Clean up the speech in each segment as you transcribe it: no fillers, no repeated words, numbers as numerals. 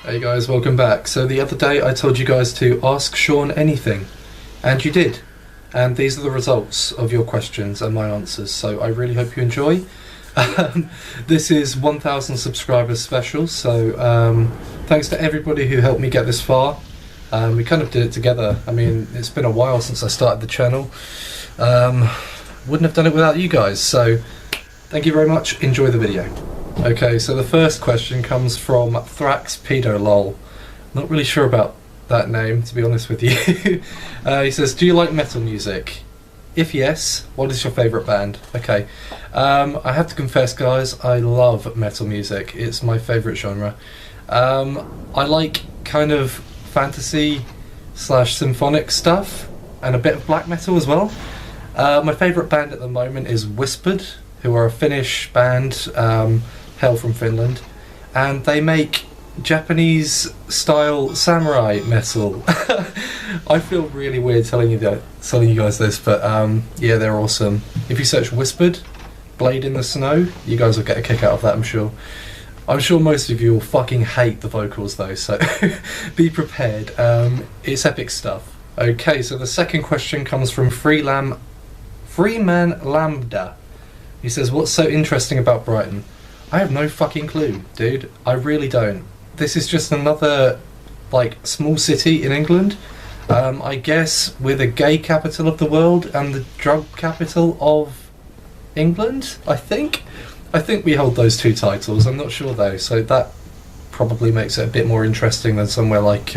Hey guys, welcome back. So the other day I told you guys to ask Sean anything, and you did. And these are the results of your questions and my answers, so I really hope you enjoy. This is 1000 subscribers special, so thanks to everybody who helped me get this far. We kind of did it together. I mean, it's been a while since I started the channel. Wouldn't have done it without you guys, so thank you very much. Enjoy the video. Okay, so the first question comes from ThraxPedoLol. Not really sure about that name, to be honest with you. He says, do you like metal music? If yes, what is your favourite band? Okay, I have to confess guys, I love metal music. It's my favourite genre. I like kind of fantasy / symphonic stuff, and a bit of black metal as well. My favourite band at the moment is Whispered, who are a Finnish band, hail from Finland, and they make Japanese style samurai metal. I feel really weird telling you guys this, but yeah, they're awesome. If you search Whispered, Blade in the Snow, you guys will get a kick out of that, I'm sure. I'm sure most of you will fucking hate the vocals though, so be prepared. It's epic stuff. Okay, so the second question comes from Freeman Lambda. He says, what's so interesting about Brighton? I have no fucking clue, dude. I really don't. This is just another, like, small city in England. I guess we're the gay capital of the world and the drug capital of England, I think. I think we hold those two titles. I'm not sure though, so that probably makes it a bit more interesting than somewhere like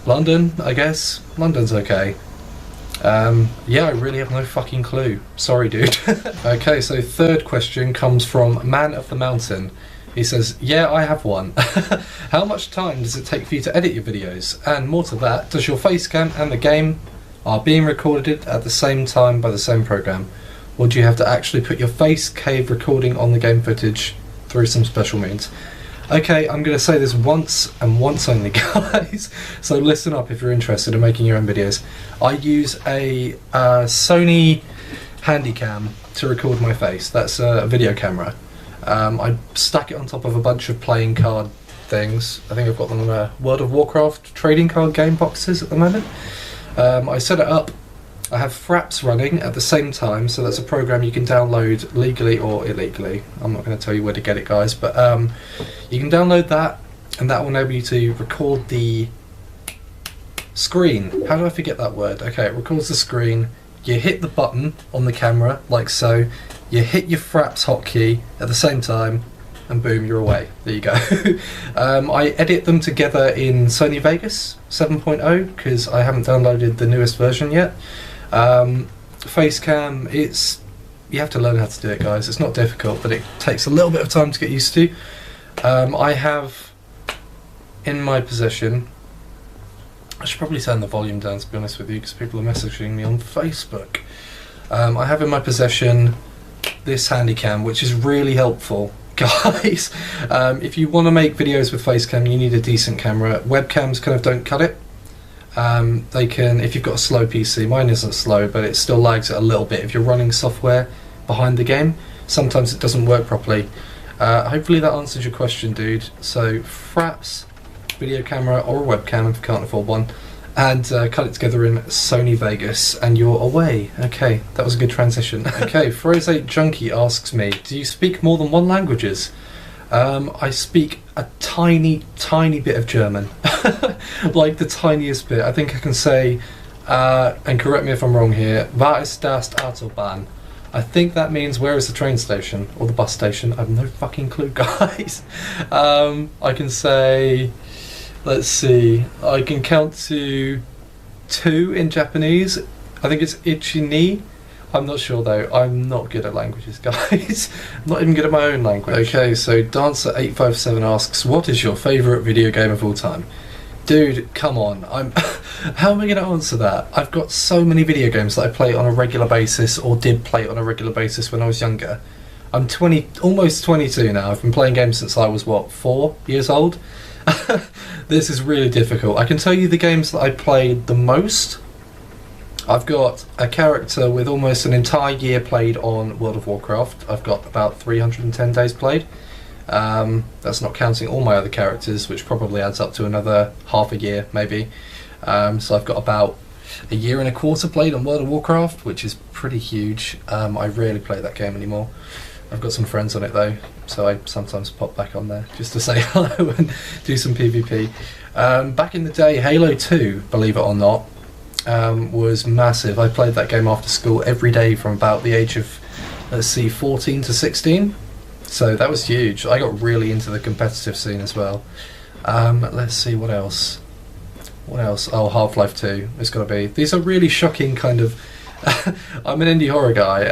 London, I guess. London's okay. Yeah, I really have no fucking clue. Sorry, dude. Okay, so third question comes from Man of the Mountain. He says, yeah, I have one. How much time does it take for you to edit your videos? And more to that, does your facecam and the game are being recorded at the same time by the same program? Or do you have to actually put your face cave recording on the game footage through some special means? Okay, I'm going to say this once and once only, guys, so listen up if you're interested in making your own videos. I use a Sony Handycam to record my face. That's a video camera. I stack it on top of a bunch of playing card things. I think I've got them on World of Warcraft trading card game boxes at the moment. I set it up. I have Fraps running at the same time, so that's a program you can download legally or illegally. I'm not going to tell you where to get it, guys, but you can download that, and that will enable you to record the screen. How do I forget that word? Okay, it records the screen. You hit the button on the camera, like so. You hit your Fraps hotkey at the same time, and boom, you're away. There you go. I edit them together in Sony Vegas 7.0, because I haven't downloaded the newest version yet. Facecam, you have to learn how to do it, guys. It's not difficult, but it takes a little bit of time to get used to. I have in my possession, I should probably turn the volume down, to be honest with you, because people are messaging me on Facebook. I have in my possession this Handycam, which is really helpful, guys. If you want to make videos with Facecam, you need a decent camera. Webcams kind of don't cut it. They can, if you've got a slow PC, mine isn't slow, but it still lags it a little bit if you're running software behind the game. Sometimes it doesn't work properly. Hopefully that answers your question, dude. So Fraps, video camera or a webcam if you can't afford one, and cut it together in Sony Vegas and you're away. Okay, that was a good transition. Okay, Frozate Junkie asks me, do you speak more than one languages? I speak a tiny bit of German. Like the tiniest bit. I think I can say, and correct me if I'm wrong here, "Was ist das Autobahn?" I think that means where is the train station or the bus station. I have no fucking clue, guys. I can say, let's see, I can count to 2 in Japanese. I think it's ichi ni. I'm not sure though. I'm not good at languages, guys. I'm not even good at my own language. Okay, so Dancer857 asks, what is your favourite video game of all time? Dude, come on. How am I going to answer that? I've got so many video games that I play on a regular basis, or did play on a regular basis when I was younger. I'm almost 22 now. I've been playing games since I was, what, 4 years old? This is really difficult. I can tell you the games that I played the most. I've got a character with almost an entire year played on World of Warcraft. I've got about 310 days played. That's not counting all my other characters, which probably adds up to another half a year maybe. So I've got about a year and a quarter played on World of Warcraft, which is pretty huge. I rarely play that game anymore. I've got some friends on it though, so I sometimes pop back on there just to say hello and do some PvP. Back in the day, Halo 2, believe it or not, was massive. I played that game after school every day from about the age of, let's see, 14 to 16. So that was huge. I got really into the competitive scene as well. Let's see, what else? What else? Oh, Half-Life 2. It's got to be. These are really shocking kind of... I'm an indie horror guy.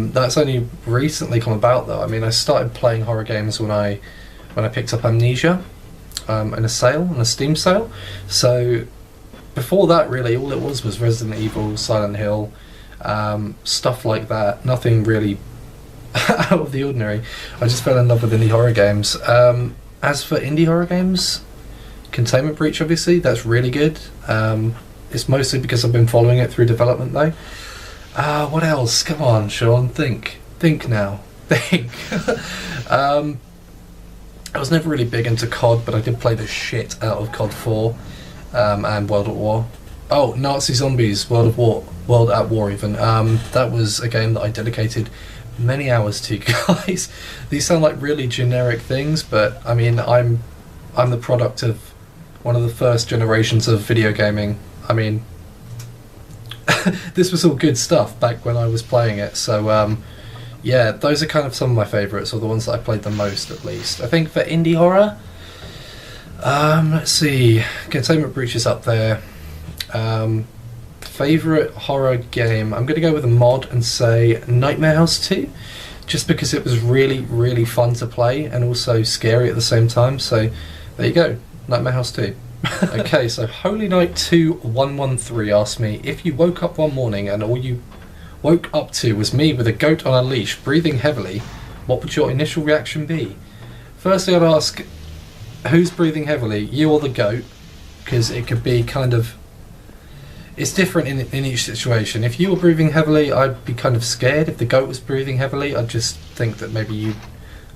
That's only recently come about though. I mean, I started playing horror games when I picked up Amnesia in a sale, in a Steam sale. So before that, really, all it was Resident Evil, Silent Hill, stuff like that. Nothing really out of the ordinary. I just fell in love with indie horror games. As for indie horror games, Containment Breach, obviously, that's really good. It's mostly because I've been following it through development though. What else? Come on, Sean, think now. Think. I was never really big into COD, but I did play the shit out of COD 4 and World at War. Oh, Nazi Zombies, World at War even. That was a game that I dedicated many hours to, guys. These sound like really generic things, but I mean, I'm the product of one of the first generations of video gaming. I mean, this was all good stuff back when I was playing it, so yeah, those are kind of some of my favourites, or the ones that I played the most at least. I think for indie horror, let's see, Containment Breach is up there. Favourite horror game, I'm going to go with a mod and say Nightmare House 2, just because it was really, really fun to play and also scary at the same time, so there you go, Nightmare House 2. Okay, so Holy Knight 2113 asked me, if you woke up one morning and all you woke up to was me with a goat on a leash breathing heavily, what would your initial reaction be? Firstly, I'd ask, who's breathing heavily, you or the goat? Because it could be kind of, it's different in each situation. If you were breathing heavily, I'd be kind of scared. If the goat was breathing heavily, I'd just think that maybe you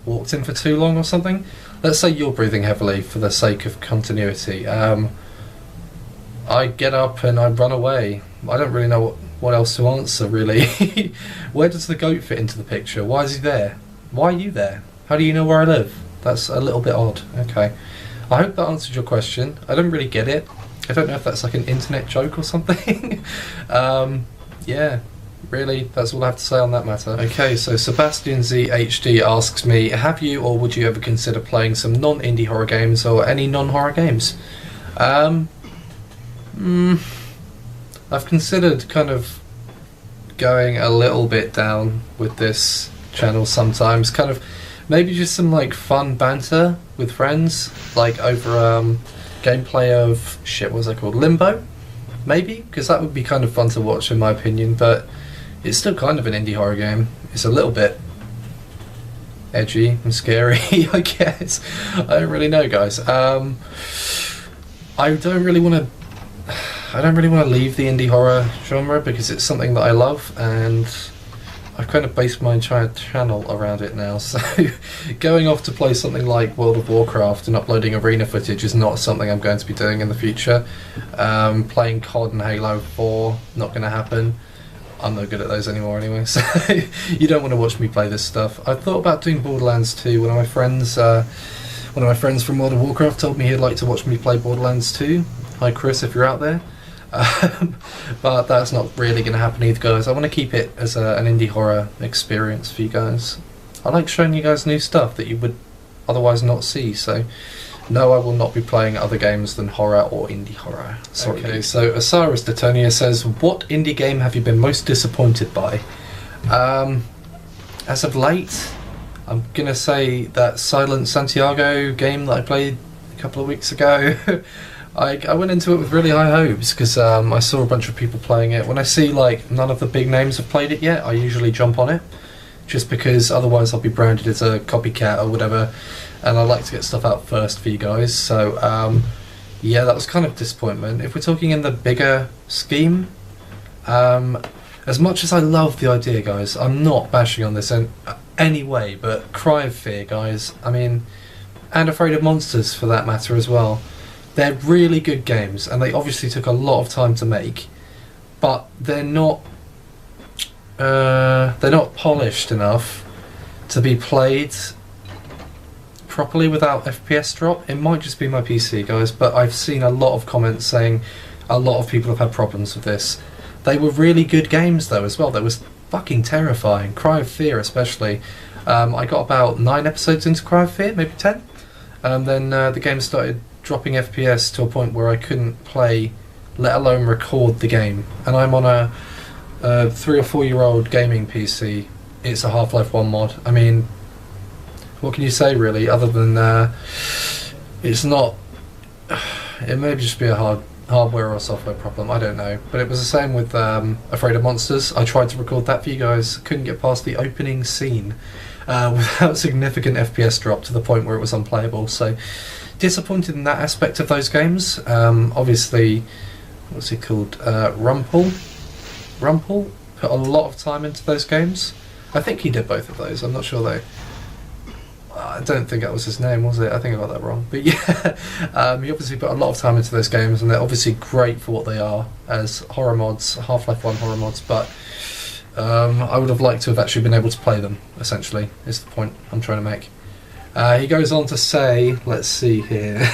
walked in for too long or something. Let's say you're breathing heavily for the sake of continuity. I get up and I run away. I don't really know what else to answer, really. Where does the goat fit into the picture? Why is he there? Why are you there? How do you know where I live? That's a little bit odd. Okay. I hope that answered your question. I don't really get it. I don't know if that's like an internet joke or something. Yeah. Really, that's all I have to say on that matter. Okay, so Sebastian Z HD asks me, have you or would you ever consider playing some non-indie horror games or any non-horror games? I've considered kind of going a little bit down with this channel sometimes, kind of maybe just some like fun banter with friends, like over gameplay of, shit, what was that called, Limbo? Maybe, because that would be kind of fun to watch in my opinion, but it's still kind of an indie horror game. It's a little bit edgy and scary, I guess. I don't really know, guys. I don't really want to leave the indie horror genre because it's something that I love, and I've kind of based my entire channel around it now. So going off to play something like World of Warcraft and uploading arena footage is not something I'm going to be doing in the future. Playing COD and Halo 4, not going to happen. I'm not good at those anymore anyway, so you don't want to watch me play this stuff. I thought about doing Borderlands 2. One of my friends from World of Warcraft told me he'd like to watch me play Borderlands 2. Hi Chris, if you're out there. But that's not really going to happen either, guys. I want to keep it as an indie horror experience for you guys. I like showing you guys new stuff that you would otherwise not see, so no, I will not be playing other games than horror or indie horror. Sorry. Okay, so Osiris Detonia says, what indie game have you been most disappointed by? As of late, I'm going to say that Silent Santiago game that I played a couple of weeks ago. I went into it with really high hopes because I saw a bunch of people playing it. When I see like none of the big names have played it yet, I usually jump on it, just because otherwise I'll be branded as a copycat or whatever, and I like to get stuff out first for you guys. So yeah, that was kind of disappointment. If we're talking in the bigger scheme, as much as I love the idea, guys, I'm not bashing on this in any way, but Cry of Fear, guys, I mean, and Afraid of Monsters for that matter as well, they're really good games, and they obviously took a lot of time to make, but they're not polished enough to be played properly without FPS drop. It might just be my PC, guys, but I've seen a lot of comments saying a lot of people have had problems with this. They were really good games though as well. They was fucking terrifying. Cry of Fear especially. I got about 9 episodes into Cry of Fear, maybe 10. Then the game started dropping FPS to a point where I couldn't play, let alone record the game. And I'm on a 3 or 4 year old gaming PC. It's a Half-Life 1 mod. I mean, what can you say really, other than it's not... It may just be a hardware or software problem, I don't know. But it was the same with Afraid of Monsters. I tried to record that for you guys, couldn't get past the opening scene without significant FPS drop to the point where it was unplayable. So disappointed in that aspect of those games. Obviously, what's he called? Rumpel put a lot of time into those games. I think he did both of those, I'm not sure though. I don't think that was his name, was it? I think I got that wrong. But yeah, he obviously put a lot of time into those games, and they're obviously great for what they are as horror mods, Half-Life 1 horror mods, but I would have liked to have actually been able to play them, essentially, is the point I'm trying to make. He goes on to say, let's see here,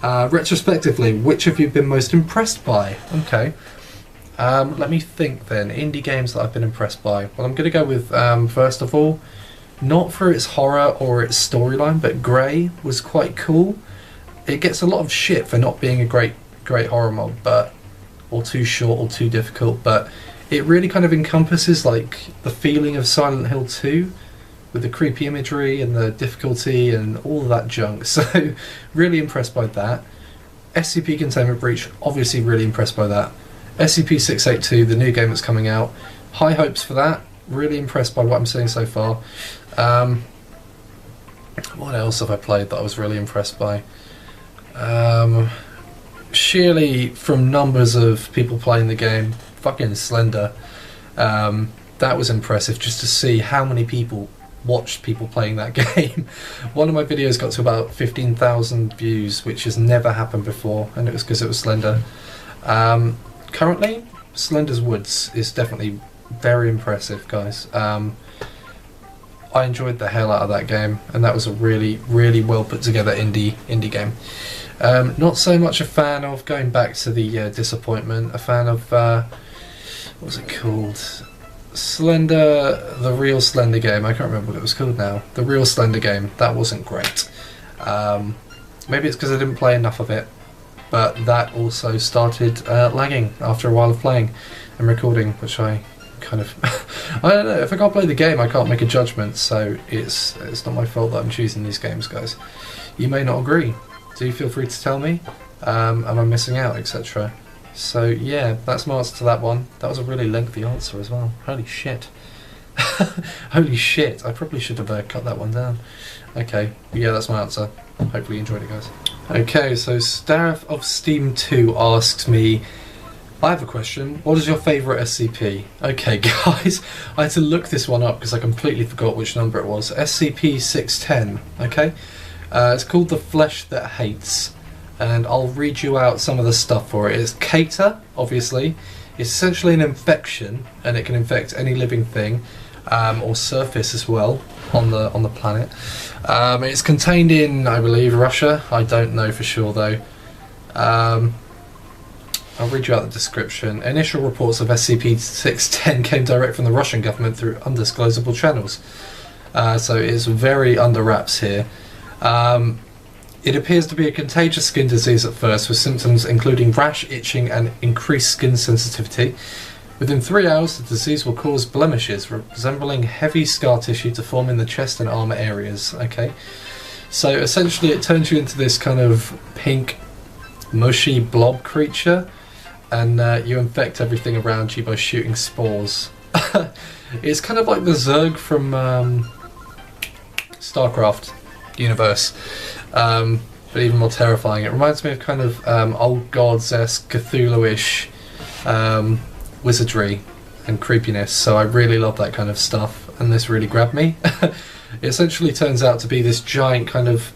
retrospectively, which have you been most impressed by? Okay. Let me think then. Indie games that I've been impressed by. Well, I'm going to go with, first of all, not for its horror or its storyline, but Grey was quite cool. It gets a lot of shit for not being a great horror mod, or too short or too difficult, but it really kind of encompasses like the feeling of Silent Hill 2 with the creepy imagery and the difficulty and all of that junk. So really impressed by that. SCP Containment Breach, obviously really impressed by that. SCP-682, the new game that's coming out, high hopes for that. Really impressed by what I'm seeing so far. What else have I played that I was really impressed by? Sheerly from numbers of people playing the game, fucking Slender. That was impressive just to see how many people watched people playing that game. One of my videos got to about 15,000 views, which has never happened before, and it was because it was Slender. Currently, Slender's Woods is definitely very impressive, guys. I enjoyed the hell out of that game, and that was a really, really well put together indie game. Not so much a fan of, going back to the disappointment, a fan of, what was it called? Slender, the real Slender game. I can't remember what it was called now. The real Slender game. That wasn't great. Maybe it's because I didn't play enough of it, but that also started lagging after a while of playing and recording, which I kind of I don't know, if I can't play the game I can't make a judgment, so it's not my fault that I'm choosing these games, guys. You may not agree, do feel free to tell me, am I missing out, etc. So yeah, that's my answer to that one. That was a really lengthy answer as well, holy shit. Holy shit, I probably should have cut that one down. Okay, yeah, that's my answer. Hopefully you enjoyed it, guys. Okay, so Stareth of Steam 2 asks me, I have a question. What is your favourite SCP? Okay, guys, I had to look this one up because I completely forgot which number it was. SCP-610, okay? It's called The Flesh That Hates, and I'll read you out some of the stuff for it. It's Cater, obviously. It's essentially an infection, and it can infect any living thing, or surface as well, on the planet. It's contained in, I believe, Russia. I don't know for sure, though. I'll read you out the description. Initial reports of SCP-610 came direct from the Russian government through undisclosable channels. So it's very under wraps here. It appears to be a contagious skin disease at first, with symptoms including rash, itching, and increased skin sensitivity. Within 3 hours, the disease will cause blemishes resembling heavy scar tissue to form in the chest and armour areas. Okay, so essentially it turns you into this kind of pink, mushy blob creature, and you infect everything around you by shooting spores. It's kind of like the Zerg from StarCraft universe, but even more terrifying. It reminds me of kind of old gods-esque, Cthulhu-ish wizardry, and creepiness, so I really love that kind of stuff, and this really grabbed me. It essentially turns out to be this giant kind of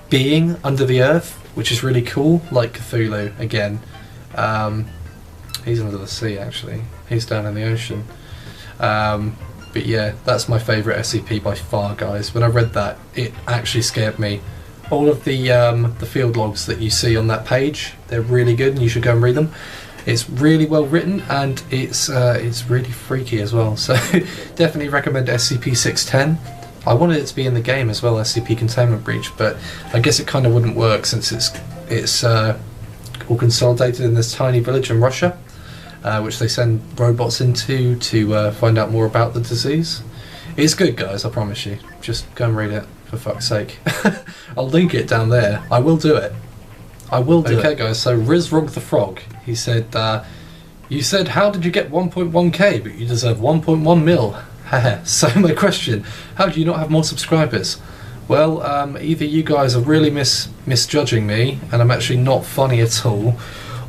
being under the earth, which is really cool, like Cthulhu again. He's under the sea actually, he's down in the ocean. But yeah, that's my favourite SCP by far, guys. When I read that, it actually scared me. All of the field logs that you see on that page, they're really good and you should go and read them. It's really well written and it's really freaky as well, so definitely recommend SCP-610. I wanted it to be in the game as well, SCP Containment Breach, but I guess it kind of wouldn't work since it's all consolidated in this tiny village in Russia, which they send robots into to find out more about the disease. It's good, guys, I promise you. Just go and read it, for fuck's sake. I'll link it down there. I will do it. I will do it. Okay, guys, so Rizrog the Frog, he said, you said, how did you get 1.1k, but you deserve 1.1 mil? So my question, how do you not have more subscribers? Well, either you guys are really misjudging me, and I'm actually not funny at all,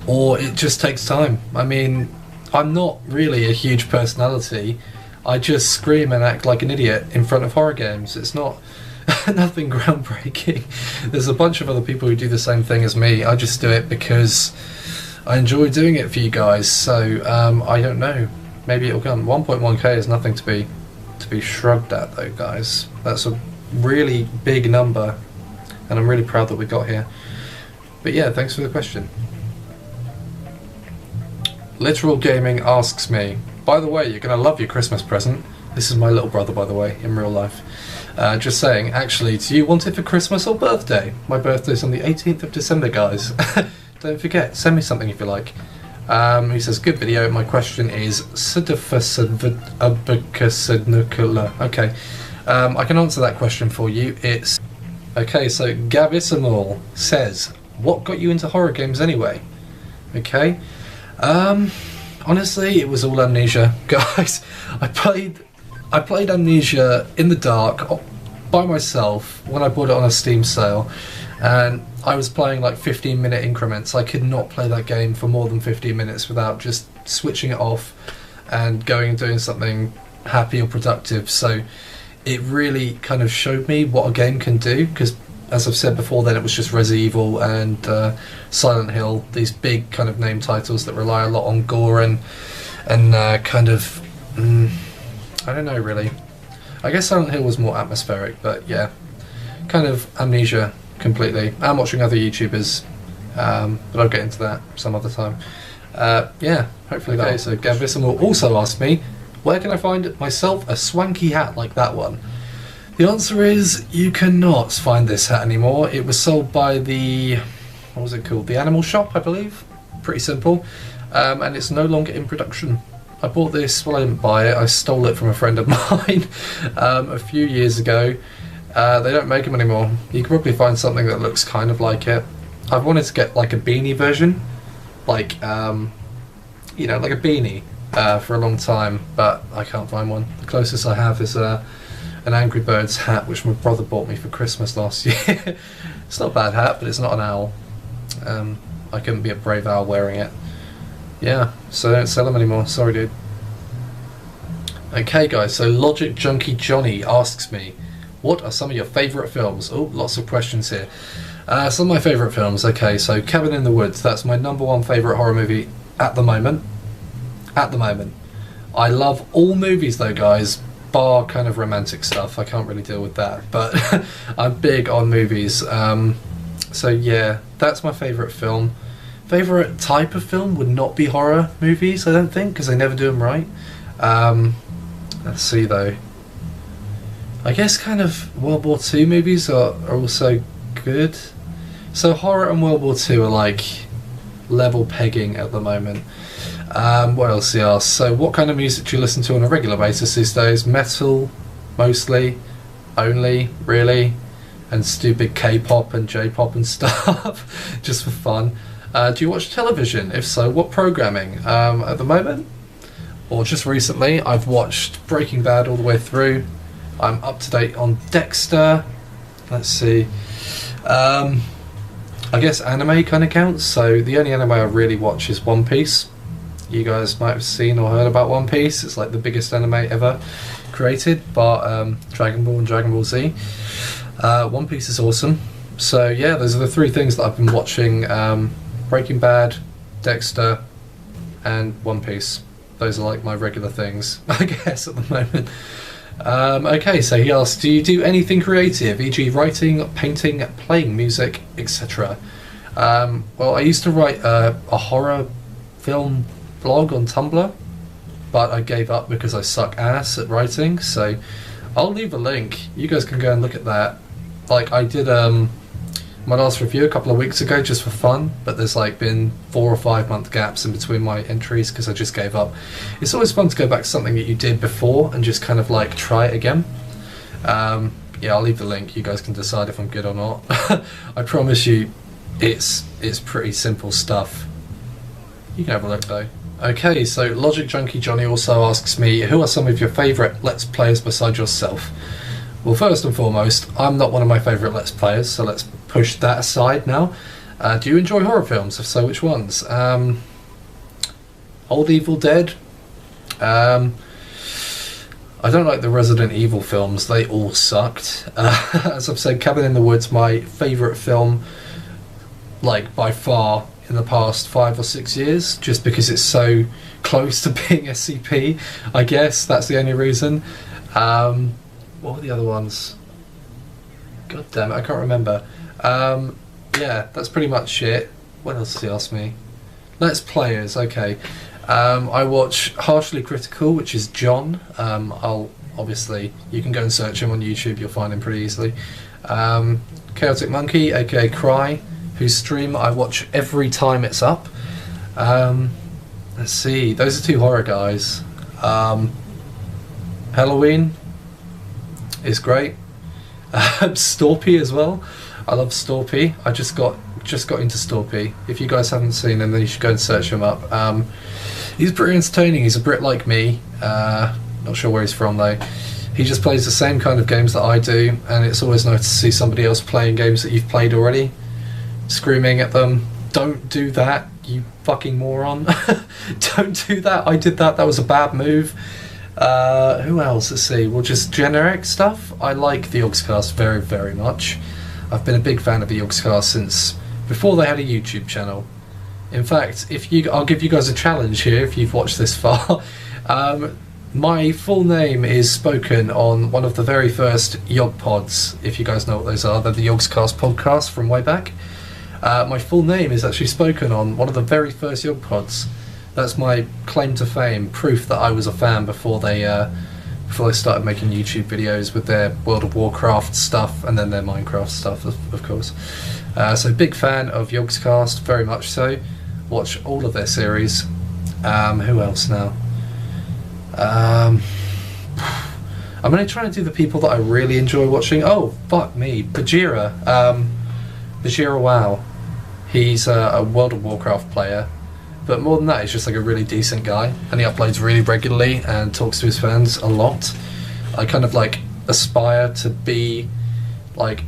or it just takes time. I mean, I'm not really a huge personality. I just scream and act like an idiot in front of horror games. It's not nothing groundbreaking. There's a bunch of other people who do the same thing as me. I just do it because I enjoy doing it for you guys. So I don't know. Maybe it'll come. 1.1k is nothing to be shrugged at, though, guys. That's a really big number, and I'm really proud that we got here. But yeah, thanks for the question. Literal Gaming asks me, by the way, you're going to love your Christmas present. This is my little brother, by the way, in real life. Just saying, actually, do you want it for Christmas or birthday? My birthday's on the 18th of December, guys. Don't forget, send me something if you like. He says, good video. My question is, okay, I can answer that question for you. It's, okay, so Gavisimal says, what got you into horror games anyway? Okay, honestly, it was all Amnesia, guys. I played Amnesia in the dark by myself when I bought it on a Steam sale, and I was playing like 15-minute increments. I could not play that game for more than 15 minutes without just switching it off and going and doing something happy or productive. So it really kind of showed me what a game can do, because as I've said before, then it was just Resident Evil and Silent Hill, these big kind of name titles that rely a lot on gore and kind of I don't know really. I guess Silent Hill was more atmospheric, but yeah, kind of Amnesia completely. I'm watching other YouTubers, but I'll get into that some other time. Yeah, hopefully that. Okay, so Gavisimal also asked me, where can I find myself a swanky hat like that one? The answer is, you cannot find this hat anymore. It was sold by the, what was it called? The Animal Shop, I believe. Pretty simple. And it's no longer in production. I bought this, well, I didn't buy it, I stole it from a friend of mine a few years ago. They don't make them anymore. You can probably find something that looks kind of like it. I've wanted to get like a beanie version, like, you know, like a beanie for a long time, but I can't find one. The closest I have is an Angry Birds hat, which my brother bought me for Christmas last year. It's not a bad hat, but it's not an owl. I couldn't be a brave owl wearing it. Yeah, so they don't sell them anymore. Sorry, dude. Okay, guys, so Logic Junkie Johnny asks me, what are some of your favourite films? Oh, lots of questions here. Some of my favourite films. Okay, so Cabin in the Woods. That's my #1 favourite horror movie at the moment. At the moment. I love all movies, though, guys, bar kind of romantic stuff. I can't really deal with that, but I'm big on movies. So yeah, that's my favourite film. Favourite type of film would not be horror movies, I don't think, because they never do them right. Let's see though. I guess kind of World War II movies are also good. So horror and World War II are like level pegging at the moment. What else he asked? So what kind of music do you listen to on a regular basis these days? Metal, mostly, only, really, and stupid K-pop and J-pop and stuff, just for fun. Do you watch television? If so, what programming? At the moment, or just recently, I've watched Breaking Bad all the way through. I'm up to date on Dexter. Let's see. I guess anime kind of counts. So the only anime I really watch is One Piece. You guys might have seen or heard about One Piece. It's like the biggest anime ever created, but Dragon Ball and Dragon Ball Z. One Piece is awesome. So yeah, those are the three things that I've been watching. Breaking Bad, Dexter, and One Piece. Those are like my regular things, I guess, at the moment. Okay, so he asks, do you do anything creative, e.g. writing, painting, playing music, etc.? Well, I used to write a horror film blog on Tumblr, but I gave up because I suck ass at writing, so I'll leave a link. You guys can go and look at that. Like, I did my last review a couple of weeks ago just for fun, but there's like been 4 or 5 month gaps in between my entries because I just gave up. It's always fun to go back to something that you did before and just kind of like try it again. Yeah, I'll leave the link. You guys can decide if I'm good or not. I promise you, it's pretty simple stuff. You can have a look though. Okay, so Logic Junkie Johnny also asks me, who are some of your favourite Let's Players besides yourself? Well, first and foremost, I'm not one of my favourite Let's Players, so let's push that aside now. Do you enjoy horror films? If so, which ones? Old Evil Dead. I don't like the Resident Evil films, they all sucked. As I've said, Cabin in the Woods, my favourite film, like by far, in the past 5 or 6 years, just because it's so close to being SCP, I guess, that's the only reason. What were the other ones? God damn it, I can't remember. Yeah, that's pretty much it. What else did he ask me? Let's Players, okay. I watch Harshly Critical, which is John. I'll obviously, you can go and search him on YouTube, you'll find him pretty easily. Chaotic Monkey, aka Cry, whose stream I watch every time it's up. Let's see, those are 2 horror guys. Halloween is great. Storpy as well. I love Storpy. I just got into Storpy. If you guys haven't seen him, then you should go and search him up. He's pretty entertaining. He's a Brit like me. Not sure where he's from though. He just plays the same kind of games that I do, and it's always nice to see somebody else playing games that you've played already. Screaming at them, don't do that, you fucking moron. Don't do that. I did that. That was a bad move. Who else? Let's see. Well, just generic stuff. I like the Yogscast very, very much. I've been a big fan of the Yogscast since before they had a YouTube channel. In fact, I'll give you guys a challenge here if you've watched this far. My full name is spoken on one of the very first Yog pods, if you guys know what those are. They're the Yogscast podcast from way back. My full name is actually spoken on one of the very first Yog pods. That's my claim to fame, proof that I was a fan before they started making YouTube videos with their World of Warcraft stuff and then their Minecraft stuff, of course. So big fan of Yogscast, very much so. Watch all of their series. Who else now? I'm only trying to do the people that I really enjoy watching. Oh, fuck me. Bajira. Bajira WoW. He's a World of Warcraft player. But more than that, he's just like a really decent guy, and he uploads really regularly and talks to his fans a lot. I kind of like aspire to be like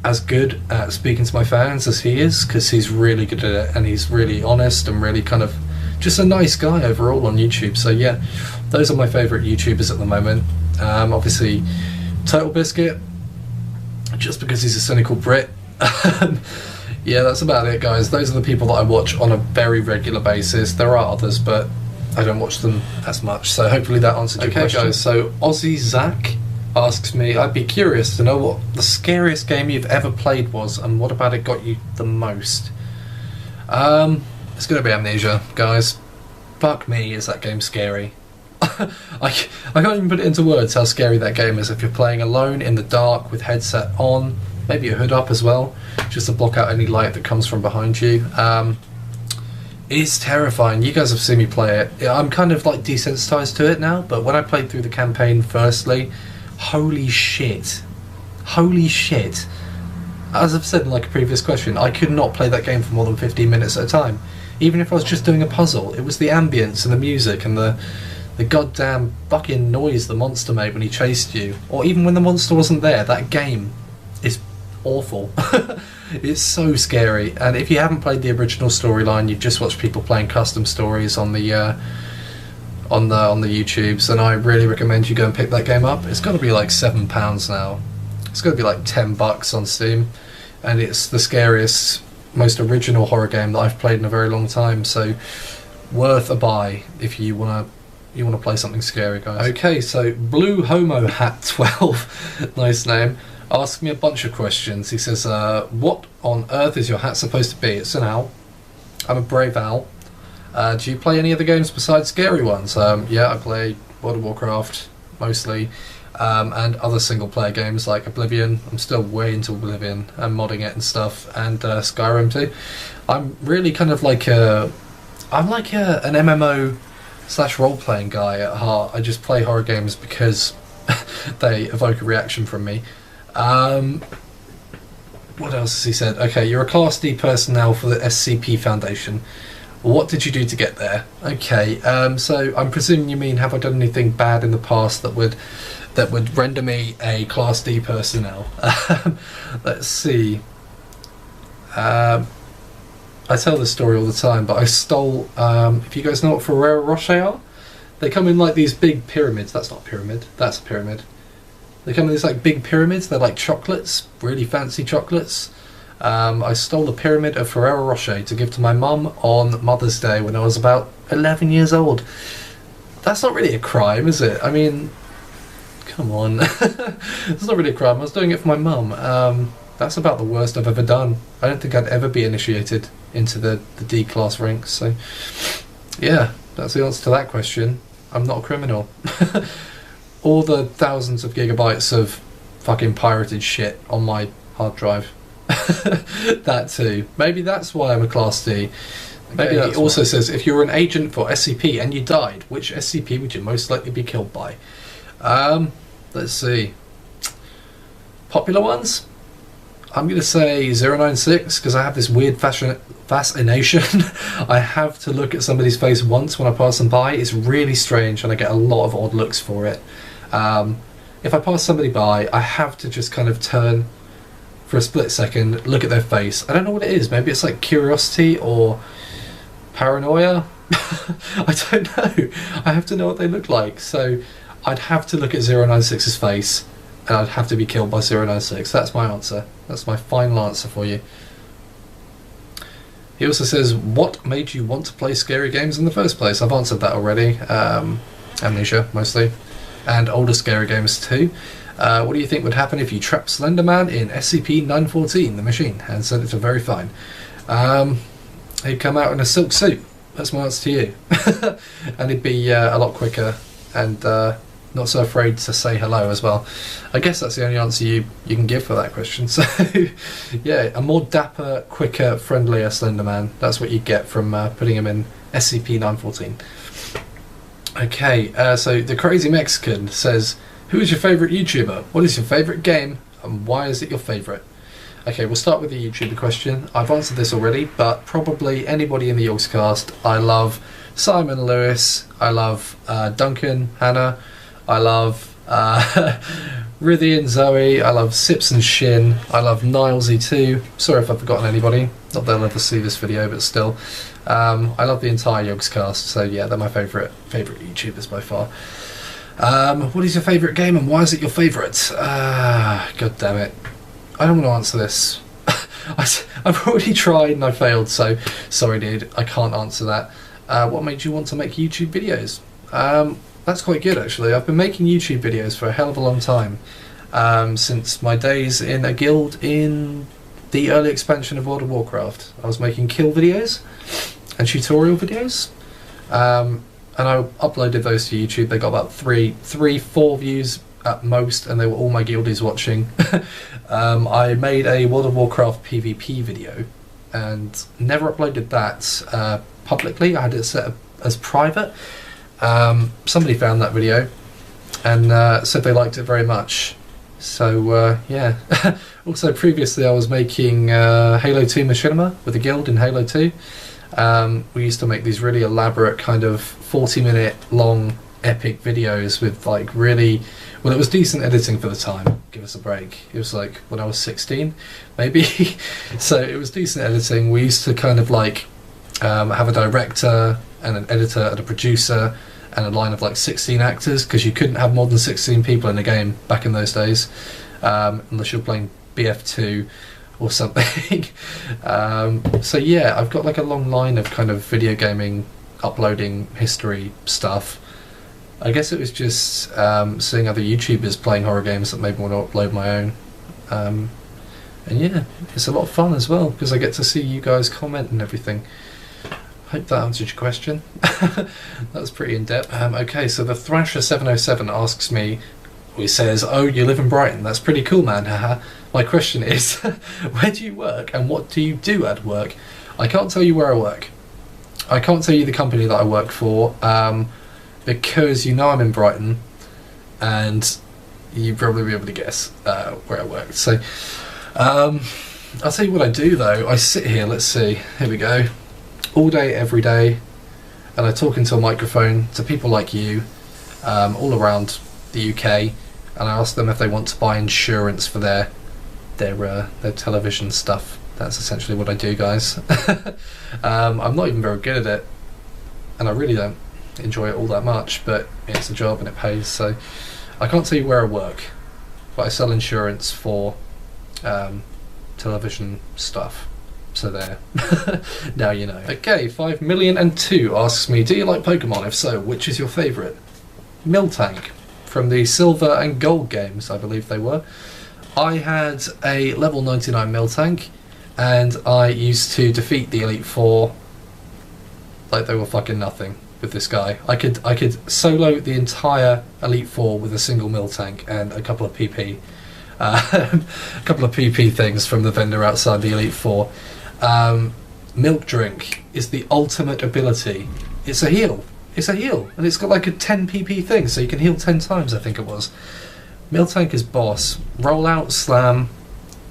as good at speaking to my fans as he is, because he's really good at it, and he's really honest and really kind of just a nice guy overall on YouTube. So yeah, those are my favourite YouTubers at the moment. Obviously Total Biscuit, just because he's a cynical Brit. Yeah, that's about it, guys. Those are the people that I watch on a very regular basis. There are others, but I don't watch them as much, so hopefully that answered your question. Okay, guys, so Aussie Zach asks me, I'd be curious to know what the scariest game you've ever played was, and what about it got you the most? It's going to be Amnesia, guys. Fuck me, is that game scary. I can't even put it into words how scary that game is if you're playing alone in the dark with headset on, maybe a hood up as well, just to block out any light that comes from behind you. It's terrifying. You guys have seen me play it. I'm kind of like desensitized to it now, but when I played through the campaign firstly, holy shit. Holy shit. As I've said in like a previous question, I could not play that game for more than 15 minutes at a time. Even if I was just doing a puzzle, it was the ambience and the music and the goddamn fucking noise the monster made when he chased you, or even when the monster wasn't there. That game is awful. It's so scary, and if you haven't played the original storyline, you've just watched people playing custom stories on the YouTubes, and I really recommend you go and pick that game up. It's got to be like £7 now. It's got to be like $10 on Steam, and it's the scariest, most original horror game that I've played in a very long time. So worth a buy if you wanna play something scary, guys. Okay, so Blue Homo Hat 12, nice name, asked me a bunch of questions. He says, what on earth is your hat supposed to be? It's an owl. I'm a brave owl. Do you play any other games besides scary ones? Yeah, I play World of Warcraft mostly, and other single player games like Oblivion. I'm still way into Oblivion and modding it and stuff, and Skyrim too. I'm really kind of like an MMO / role-playing guy at heart. I just play horror games because they evoke a reaction from me. What else has he said? Okay, you're a Class D personnel for the SCP Foundation. What did you do to get there? Okay, so I'm presuming you mean, have I done anything bad in the past that would render me a Class D personnel? Let's see. I tell this story all the time, but I stole, if you guys know what Ferrero Rocher are, they come in like these big pyramids. That's not a pyramid, that's a pyramid. They come in these like big pyramids. They're like chocolates, really fancy chocolates. I stole a pyramid of Ferrero Rocher to give to my mum on Mother's Day when I was about 11 years old. That's not really a crime, is it? I mean, come on. It's not really a crime. I was doing it for my mum. That's about the worst I've ever done. I don't think I'd ever be initiated into the D class ranks. So, yeah, that's the answer to that question. I'm not a criminal. All the thousands of gigabytes of fucking pirated shit on my hard drive. That too. Maybe that's why I'm a Class D. Maybe he also says, if you were an agent for SCP and you died, which SCP would you most likely be killed by? Let's see. Popular ones? I'm going to say 096, because I have this weird fascination. I have to look at somebody's face once when I pass them by. It's really strange, and I get a lot of odd looks for it. If I pass somebody by, I have to just kind of turn for a split second, look at their face. I don't know what it is. Maybe it's like curiosity or paranoia. I don't know. I have to know what they look like. So I'd have to look at 096's face, and I'd have to be killed by 096. That's my answer. That's my final answer for you. He also says, what made you want to play scary games in the first place? I've answered that already. Amnesia, mostly. And older scary games too. What do you think would happen if you trapped Slender Man in SCP-914, the machine, and sent it to Very Fine? He'd come out in a silk suit. That's my answer to you. And he'd be a lot quicker and not so afraid to say hello as well. I guess that's the only answer you can give for that question. So, yeah, a more dapper, quicker, friendlier Slender Man. That's what you get from putting him in SCP-914. Okay, so the Crazy Mexican says, who is your favourite YouTuber? What is your favourite game? And why is it your favourite? Okay, we'll start with the YouTuber question. I've answered this already, but probably anybody in the Yogscast. I love Simon Lewis. I love Duncan, Hannah. I love Rithy and Zoe. I love Sips and Shin. I love Nilesy too. Sorry if I've forgotten anybody. Not that they'll ever see this video, but still. I love the entire Yogscast, so yeah, they're my favourite YouTubers by far. What is your favourite game and why is it your favourite? God damn it. I don't want to answer this. I've already tried and I failed, so sorry dude, I can't answer that. What made you want to make YouTube videos? That's quite good actually. I've been making YouTube videos for a hell of a long time. Since my days in a guild in the early expansion of World of Warcraft. I was making kill videos and tutorial videos. And I uploaded those to YouTube. They got about 4 views at most, and they were all my guildies watching. I made a World of Warcraft PvP video and never uploaded that publicly. I had it set up as private. Somebody found that video and said they liked it very much. So yeah. Also previously I was making Halo 2 Machinima with a guild in Halo 2. We used to make these really elaborate kind of 40-minute long epic videos with like really, well, it was decent editing for the time. Give us a break. It was like when I was 16, maybe. So it was decent editing. We used to kind of like have a director and an editor and a producer and a line of like 16 actors, because you couldn't have more than 16 people in a game back in those days, unless you're playing BF2 or something. So yeah, I've got like a long line of kind of video gaming uploading history stuff. I guess it was just seeing other YouTubers playing horror games that made me want to upload my own. And yeah, it's a lot of fun as well, because I get to see you guys comment and everything. Hope that answered your question. That was pretty in-depth. Okay, so the Thrasher707 asks me, he says, oh, you live in Brighton, that's pretty cool, man, haha. My question is, where do you work and what do you do at work? I can't tell you where I work. I can't tell you the company that I work for, because you know I'm in Brighton, and you'd probably be able to guess where I work. So, I'll tell you what I do though. I sit here, let's see, here we go, all day, every day, and I talk into a microphone to people like you, all around the UK, and I ask them if they want to buy insurance for their television stuff. That's essentially what I do, guys. I'm not even very good at it, and I really don't enjoy it all that much, but it's a job and it pays, so I can't tell you where I work, but I sell insurance for television stuff. So there. Now you know. Okay, 5,000,002 asks me, do you like Pokemon? If so, which is your favourite? Miltank, from the Silver and Gold games, I believe they were. I had a level 99 Miltank, and I used to defeat the Elite Four like they were fucking nothing with this guy. I could solo the entire Elite Four with a single Miltank and a couple of PP. A couple of PP things from the vendor outside the Elite Four. Milk Drink is the ultimate ability. It's a heal. It's a heal, and it's got like a 10 PP thing, so you can heal 10 times, I think it was. Miltank is boss. Roll out, slam,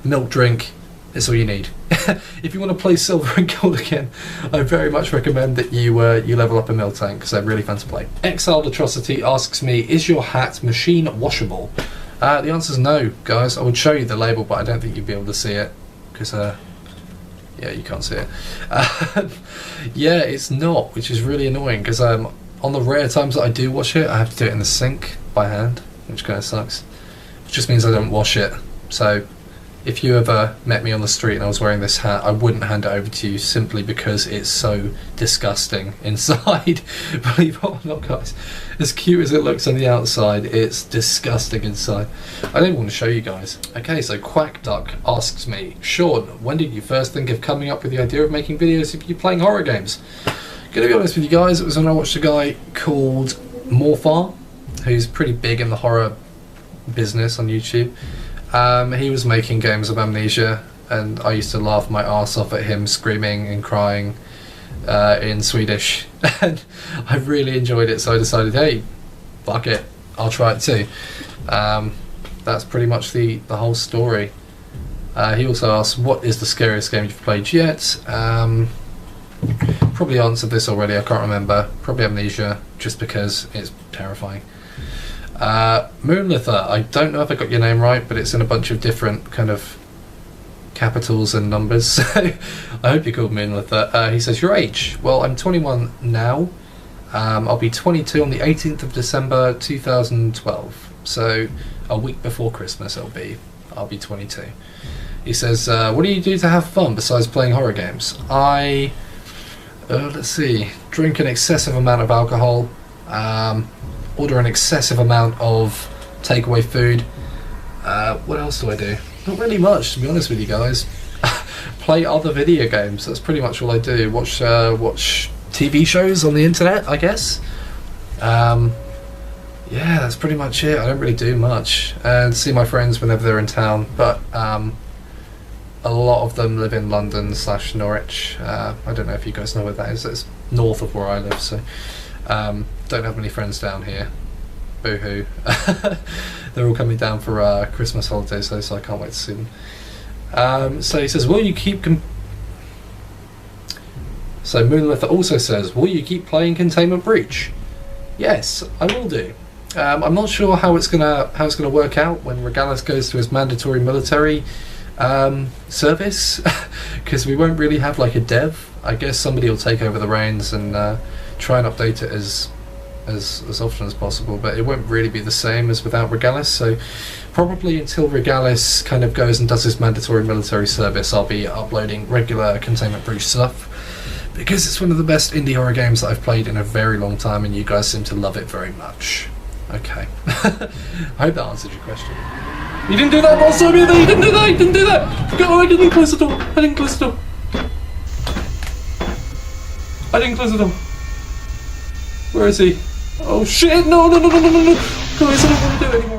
Milk Drink. It's all you need. If you want to play Silver and Gold again, I very much recommend that you level up a Miltank, because they're really fun to play. Exiled Atrocity asks me, is your hat machine washable? The answer is no, guys. I would show you the label, but I don't think you'd be able to see it, because yeah, you can't see it. Yeah, it's not, which is really annoying, because on the rare times that I do wash it, I have to do it in the sink by hand, which kind of sucks. It just means I don't wash it. So if you ever met me on the street and I was wearing this hat, I wouldn't hand it over to you, simply because it's so disgusting inside. Believe it or not, guys, as cute as it looks on the outside, it's disgusting inside. I don't want to show you guys. Okay, so Quack Duck asks me, Sean, when did you first think of coming up with the idea of making videos of you playing horror games? Gonna be honest with you guys, it was when I watched a guy called Morfar, who's pretty big in the horror business on YouTube. He was making games of Amnesia, and I used to laugh my arse off at him screaming and crying in Swedish, and I really enjoyed it, so I decided, hey, fuck it, I'll try it too. That's pretty much the whole story. He also asked, what is the scariest game you've played yet? Probably answered this already, I can't remember. Probably Amnesia, just because it's terrifying. Moonlither, I don't know if I got your name right, but it's in a bunch of different kind of capitals and numbers, so I hope you're called Moonlither. He says, your age? Well, I'm 21 now. I'll be 22 on the 18th of December 2012, so a week before Christmas I'll be 22. He says, what do you do to have fun besides playing horror games? I, let's see, drink an excessive amount of alcohol, order an excessive amount of takeaway food. What else do I do? Not really much, to be honest with you guys. Play other video games, that's pretty much all I do. Watch TV shows on the internet, I guess. Yeah, that's pretty much it. I don't really do much. And see my friends whenever they're in town, but a lot of them live in London / Norwich. I don't know if you guys know where that is. It's north of where I live, so don't have many friends down here. Boo-hoo. They're all coming down for Christmas holidays though, so I can't wait to see them. So he says, will you keep so Moonlither also says, will you keep playing Containment Breach? Yes, I will do. I'm not sure how it's gonna work out when Regalis goes to his mandatory military service, because we won't really have like a dev. I guess somebody will take over the reins and try and update it as often as possible, but it won't really be the same as without Regalis. So probably until Regalis kind of goes and does his mandatory military service, I'll be uploading regular Containment Breach stuff, because it's one of the best indie horror games that I've played in a very long time, and you guys seem to love it very much. Okay. I hope that answered your question. You didn't do that last time either! You didn't do that! You didn't do that! Go! I didn't close the door! I didn't close the door! I didn't close the door! Where is he? Oh shit! No! Guys, I don't want to do it anymore!